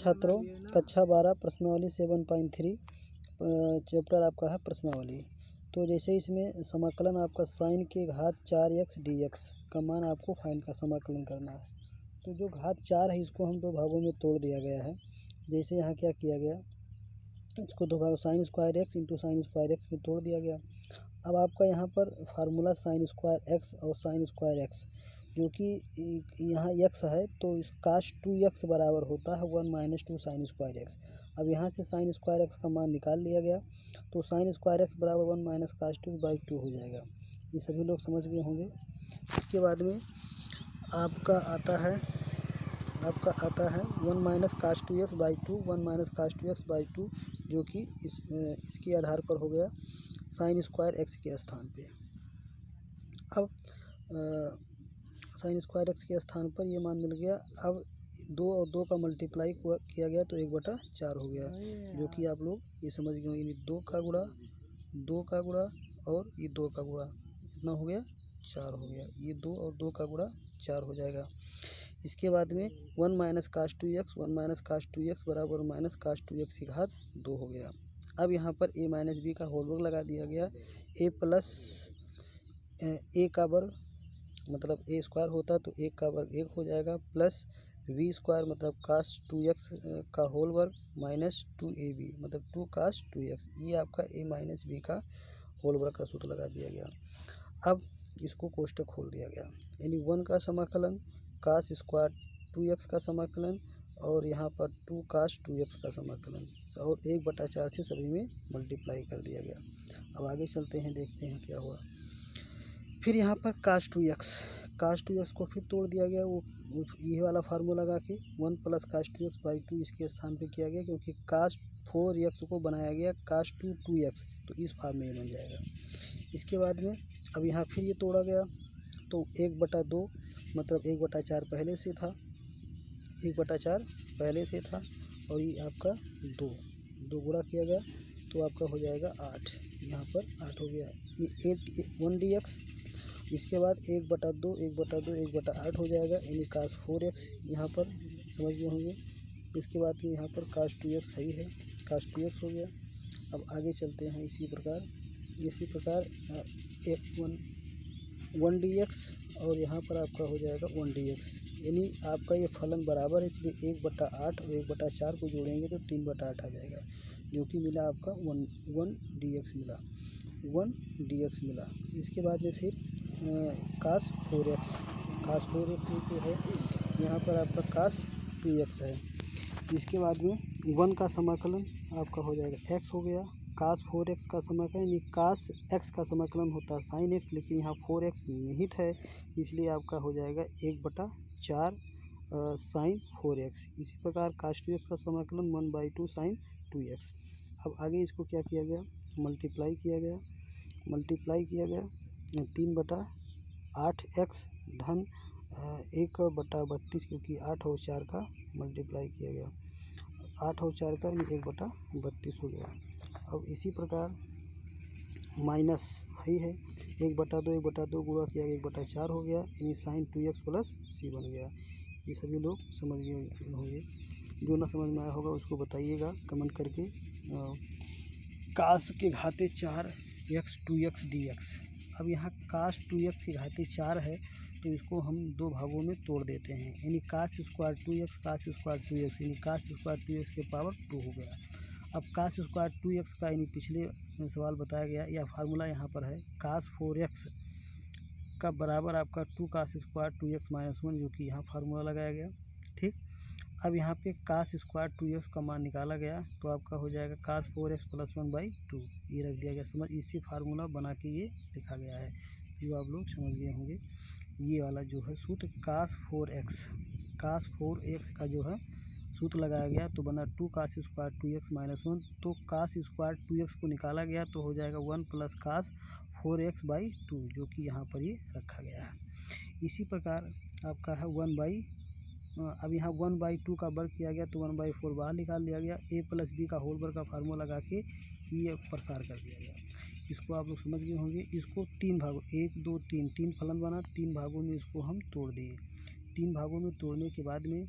छात्रों, कक्षा 12 प्रश्नावली 7.3 चैप्टर आपका है प्रश्नावली। तो जैसे इसमें समाकलन आपका साइन के घात 4x dx का मान आपको फाइंड का समाकलन करना है। तो जो घात 4 है इसको हम दो भागों में तोड़ दिया गया है। जैसे यहाँ क्या किया गया, इसको दो भागों sine square x into sine square x में तोड़ दिया गया। अब आपका यहाँ पर फार्मूला साइन स्क्वायर एक्स और साइन स्क्वायर एक्स जो कि यहाँ x है तो इस काश 2x बराबर होता है 1 माइनस 2 साइन स्क्वायर एक्स। अब यहाँ से साइन स्क्वायर एक्स का मान निकाल लिया गया तो साइन स्क्वायर एक्स बराबर 1 माइनस काश 2 बाई 2 हो जाएगा। ये सभी लोग समझ गए होंगे। इसके बाद में आपका आता है 1 माइनस काश 2x बाई 2 1 माइनस काश 2x बाई 2 जो कि इसके आधार पर हो गया साइन स्क्वायर एक्स के स्थान पे। अब साइन स्क्वायर एक्स के स्थान पर ये मान मिल गया। अब 2 और 2 का मल्टीप्लाई किया गया तो 1/4 हो गया, जो कि आप लोग ये समझ गए होंगे। 2 का गुणा और ये 2 का गुणा कितना हो गया 4 हो गया। ये 2 और 2 का गुणा 4 हो जाएगा। इसके बाद में 1 माइनस काश 2x बराबर माइनस काश 2x की घात 2 हो गया। अब यहाँ पर a माइनस बी का होल वर्ग लगा दिया गया। a प्लस a का वर्ग मतलब a स्क्वायर होता तो 1 का वर्ग 1 हो जाएगा, प्लस v स्क्वायर मतलब काश 2x का होल वर्ग माइनस 2ab मतलब 2 काश 2x। ये आपका a माइनस बी का होल वर्ग का सूत्र लगा दिया गया। अब इसको कोष्टक खोल दिया गया, यानी 1 का समाकलन काश स्क्वायर 2x का समाकलन और यहाँ पर 2 काश 2x का समाकलन और 1/4 से सभी में मल्टीप्लाई कर दिया गया। अब आगे चलते हैं, देखते हैं क्या हुआ। फिर यहाँ पर काश 2x को फिर तोड़ दिया गया। वो ये वाला फार्मूला लगा के 1 प्लस काश 2x बाई 2 इसके स्थान पे किया गया, क्योंकि काश 4x को बनाया गया काश 2x तो इस फॉर्म में बन जाएगा। इसके बाद में अब यहाँ फिर ये तोड़ा गया तो 1/2 मतलब 1/4 पहले से था, 1/4 पहले से था और ये आपका 2 गुणा किया गया तो आपका हो जाएगा 8। यहाँ पर 8 हो गया। ये 1 dx। इसके बाद 1/8 हो जाएगा, यानी काश 4x यहाँ पर समझ गए होंगे। इसके बाद में यहाँ पर काश 2x ही है, काश 2x हो गया। अब आगे चलते हैं इसी प्रकार 1 dx और यहाँ पर आपका हो जाएगा 1 dx, यानी आपका ये फलन बराबर है, इसलिए 1/8 और 1/4 को जोड़ेंगे तो 3/8 आ जाएगा, जो कि मिला आपका 1 dx मिला। इसके बाद में फिर काश 4x जो है यहाँ पर आपका काश 2x है। इसके बाद में 1 का समाकलन आपका हो जाएगा x हो गया, काश 4x का समाकलन यानी काश x का समाकलन होता है साइन x, लेकिन यहाँ 4x निहित है इसलिए आपका हो जाएगा 1/4 साइन 4x। इसी प्रकार काश 2x का समाकलन 1/2 साइन 2x। अब आगे इसको क्या किया गया, मल्टीप्लाई किया गया 3/8x धन 1/32, क्योंकि 8 और 4 का मल्टीप्लाई किया गया, 8 और 4 का यानी 1/32 हो गया। अब इसी प्रकार माइनस है 1/2 गुणा किया गया 1/4 हो गया, यानी साइन 2x प्लस c बन गया। ये सभी लोग समझ गए होंगे। जो ना समझ में आया होगा उसको बताइएगा कमेंट करके। काश के घाते 4x 2x dx। अब यहाँ काश 2x की घाते 4 है तो इसको हम दो भागों में तोड़ देते हैं, यानी काश स्क्वायर 2x यानी काश स्क्वायर 2x के पावर 2 हो गया। अब काश स्क्वायर 2x का यानी पिछले सवाल बताया गया या फार्मूला यहाँ पर है काश 4x का बराबर आपका 2 काश स्क्वायर 2x माइनस 1, जो कि यहाँ फार्मूला लगाया गया। ठीक, अब यहाँ पे काश स्क्वायर 2x का मान निकाला गया तो आपका हो जाएगा काश 4x प्लस 1/2, ये रख दिया गया। समझ इसी फार्मूला बना के ये लिखा गया है, जो आप लोग समझ गए होंगे। ये वाला जो है सूत्र काश 4x का जो है सूत्र लगाया गया तो बना 2 काश स्क्वायर 2x माइनस 1, तो काश स्क्वायर 2x को निकाला गया तो हो जाएगा 1 प्लस काश 4x/2, जो कि यहाँ पर ये रखा गया है। इसी प्रकार आपका है अब यहाँ 1/2 का वर्ग किया गया तो 1/4 बाहर निकाल दिया गया। a प्लस बी का होल वर्ग का फार्मूला लगा के ये प्रसार कर दिया गया। इसको आप लोग समझ गए होंगे। इसको 3 भागों 1 2 3 फलन बना, 3 भागों में इसको हम तोड़ दिए। 3 भागों में तोड़ने के बाद में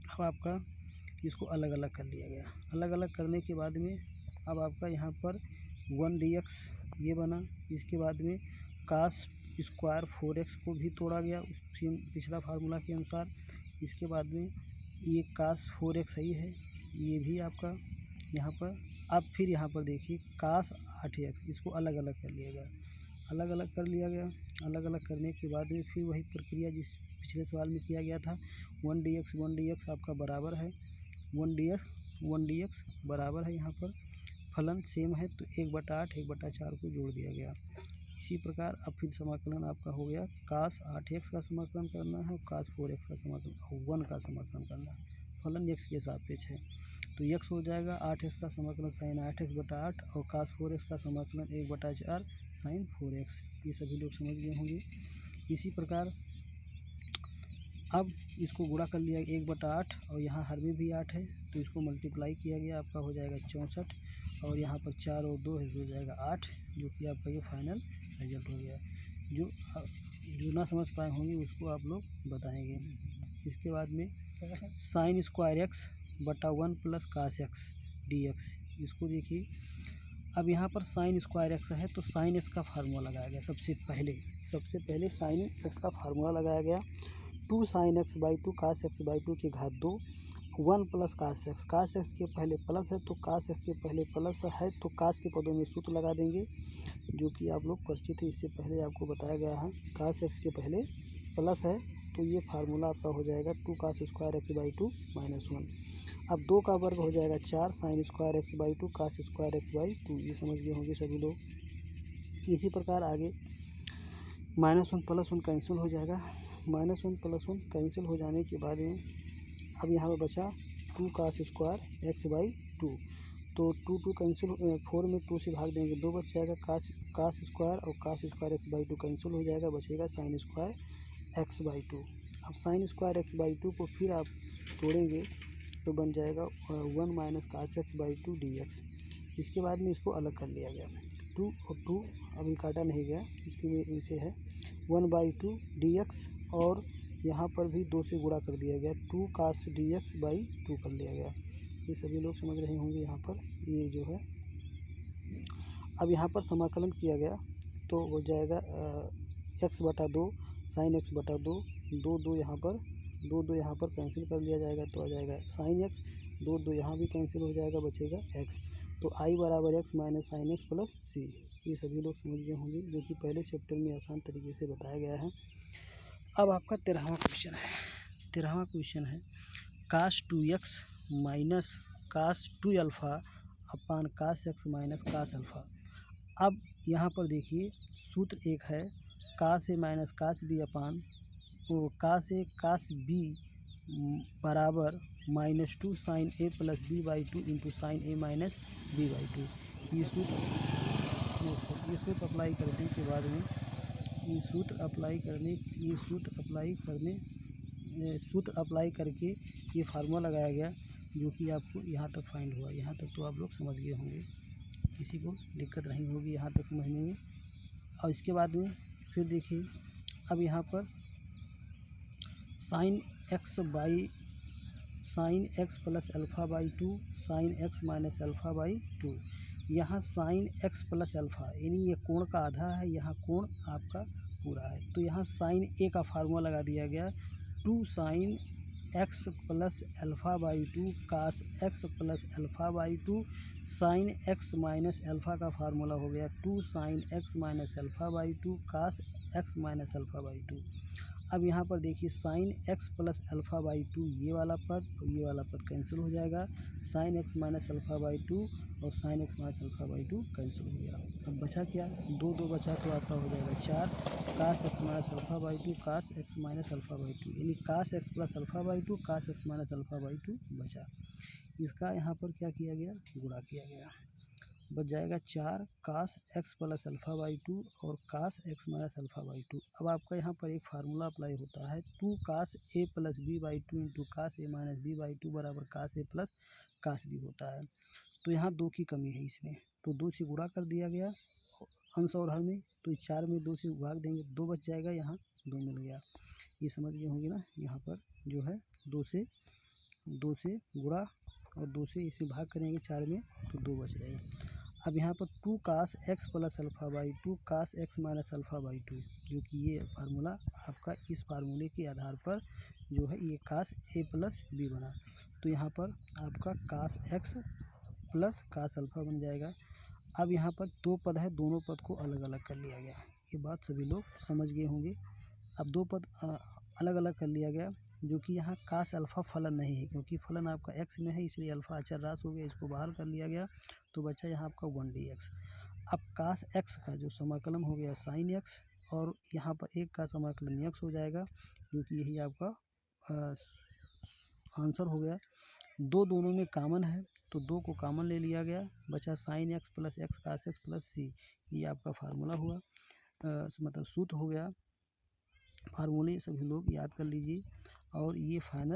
अब आपका इसको अलग अलग कर लिया गया। अलग अलग करने के बाद में अब आपका यहाँ पर 1 dx ये बना। इसके बाद में कास स्क्वायर 4x को भी तोड़ा गया पिछला फार्मूला के अनुसार। इसके बाद में ये कास 4x ही है, ये भी आपका यहाँ पर। अब फिर यहाँ पर देखिए कास 8x, इसको अलग अलग कर लिया गया। अलग अलग कर लिया गया। अलग अलग करने के बाद में फिर वही प्रक्रिया जिस पिछले सवाल में किया गया था। 1 dx आपका बराबर है 1 dx बराबर है यहाँ पर फलन सेम है तो 1/8 1/4 को जोड़ दिया गया। इसी प्रकार अब फिर समाकलन आपका हो गया कास 8x का समाकलन करना है और कास 4x का समाकलन और 1 का समाकलन करना है। फलन x के सापेक्ष है तो x हो जाएगा 8x का समाकलन साइन 8x/8 और कास 4x का समाकलन 1/4 साइन 4x। ये सभी लोग समझ गए होंगे। इसी प्रकार अब इसको गुणा कर लिया 1/8 और यहाँ हर में भी 8 है तो इसको मल्टीप्लाई किया गया, आपका हो जाएगा 64 और यहाँ पर 4 और 2 है हो जाएगा 8, जो कि आपका ये फाइनल रिजल्ट हो गया। जो ना समझ पाए होंगे उसको आप लोग बताएंगे। इसके बाद में साइन स्क्वायर x बटा 1 प्लस कास x dx, इसको देखिए। अब यहाँ पर साइन स्क्वायर x है तो साइन x का फार्मूला लगाया गया। सबसे पहले साइन x का फार्मूला लगाया गया 2 sin x/2 कास x/2 की घात 2 1 प्लस कास x के पहले प्लस है तो कास x के पहले प्लस है तो कास के पदों में सूत्र लगा देंगे, जो कि आप लोग परिचित है, इससे पहले आपको बताया गया है। कास x के पहले प्लस है तो ये फार्मूला आपका हो जाएगा 2 कास स्क्वायर x/2 माइनस 1। अब 2 का वर्ग हो जाएगा 4 साइन स्क्वायर x/2 कास स्क्वायर x/2, ये समझ गए होंगे सभी लोग। इसी प्रकार आगे -1 + 1 कैंसिल हो जाएगा। -1 + 1 कैंसिल हो जाने के बाद में अब यहाँ पर बचा 2 कास स्क्वायर x/2 तो 2 कैंसिल 4 में 2 से भाग देंगे 2 बच जाएगा। कास स्क्वायर और कास स्क्वायर x/2 कैंसिल हो जाएगा, बचेगा साइन स्क्वायर x/2। अब साइन स्क्वायर x/2 को फिर आप तोड़ेंगे तो बन जाएगा 1 माइनस कास x/2 dx। इसके बाद में इसको अलग कर लिया गया। 2 और 2 अभी काटा नहीं गया, इसकी वजह है 1/2 dx और यहाँ पर भी 2 से गुणा कर दिया गया 2 कास dx/2 कर लिया गया। ये सभी लोग समझ रहे होंगे। यहाँ पर ये जो है अब यहाँ पर समाकलन किया गया तो हो जाएगा x/2 साइन x/2 2 यहाँ पर कैंसिल कर लिया जाएगा तो आ जाएगा साइन x 2 यहाँ भी कैंसिल हो जाएगा, बचेगा x। तो i बराबर x minus sine x plus c। ये सभी लोग समझ गए होंगे, जो कि पहले चैप्टर में आसान तरीके से बताया गया है। अब आपका 13वां क्वेश्चन है cos 2x minus cos 2α upon cos x minus cos alpha. अब यहाँ पर देखिए सूत्र एक है cos a minus cos b upon cos a cos b बराबर -2 sine a plus b/2 into sine a minus b/2। ये सूत्र अप्लाई करने के बाद में सूत्र अप्लाई करके ये फार्मूला लगाया गया, जो कि आपको यहाँ तक फाइंड हुआ। यहाँ तक तो आप लोग समझ गए होंगे, किसी को दिक्कत नहीं होगी यहाँ तक समझने में। और इसके बाद में फिर देखिए अब यहाँ पर sine x plus alpha sine x minus alpha. यहाँ साइन x प्लस अल्फ़ा यानी ये कोण का आधा है, यहाँ कोण आपका पूरा है। तो यहाँ साइन a का फार्मूला लगा दिया गया 2 sine x plus alpha cos x plus alpha sine x minus alpha का फार्मूला हो गया 2 sine x minus alpha cos x minus alpha. अब यहाँ पर देखिए साइन x प्लस अल्फ़ा/2 ये वाला पद और ये वाला पद कैंसिल हो जाएगा। साइन x माइनस अल्फ़ा/2 और साइन x माइनस अल्फ़ा/2 कैंसिल हो गया। अब बचा क्या 2 बचा तो आपका हो जाएगा 4 कास x minus alpha cos x minus अल्फ़ा/2 यानी कास x plus alpha cos x minus अल्फ़ा/2 बचा। इसका यहाँ पर क्या किया गया गुणा किया गया, बच जाएगा 4 कास x प्लस अल्फ़ा/2 और कास x माइनस अल्फ़ा/2। अब आपका यहाँ पर एक फार्मूला अप्लाई होता है 2 cos a plus b/2 into cos a minus b/2 बराबर cos a plus cos b होता है। तो यहाँ 2 की कमी है इसमें, तो 2 से गुणा कर दिया गया अंश और हर में, तो 4 में 2 से भाग देंगे 2 बच जाएगा, यहाँ 2 मिल गया। ये समझ गए होंगे ना। यहाँ पर जो है 2 से 2 से गुणा और 2 से इसमें भाग करेंगे 4 में तो 2 बच जाएगा। अब यहाँ पर 2 cos x plus alpha by 2 cos x minus alpha by 2, जो कि ये फार्मूला आपका इस फार्मूले के आधार पर जो है ये cos a प्लस b बना। तो यहाँ पर आपका cos x plus cos alpha बन जाएगा। अब यहाँ पर 2 पद है, दोनों पद को अलग अलग कर लिया गया। ये बात सभी लोग समझ गए होंगे। अब 2 पद अलग अलग कर लिया गया, जो कि यहाँ cos अल्फ़ा फलन नहीं है, क्योंकि फलन आपका x में है, इसलिए अल्फ़ा अचर राशि हो गया, इसको बाहर कर लिया गया। तो बचा यहाँ आपका 1dx। अब cos x का जो समाकलन हो गया sin x, और यहाँ पर एक का समाकलन x हो जाएगा, जो कि यही आपका आंसर हो गया। दोनों में कॉमन है तो 2 को कॉमन ले लिया गया, बचा sin x plus x cos x plus c। ये आपका फार्मूला हुआ, मतलब सूत्र हो गया। फार्मूले सभी लोग याद कर लीजिए और ये फाइनल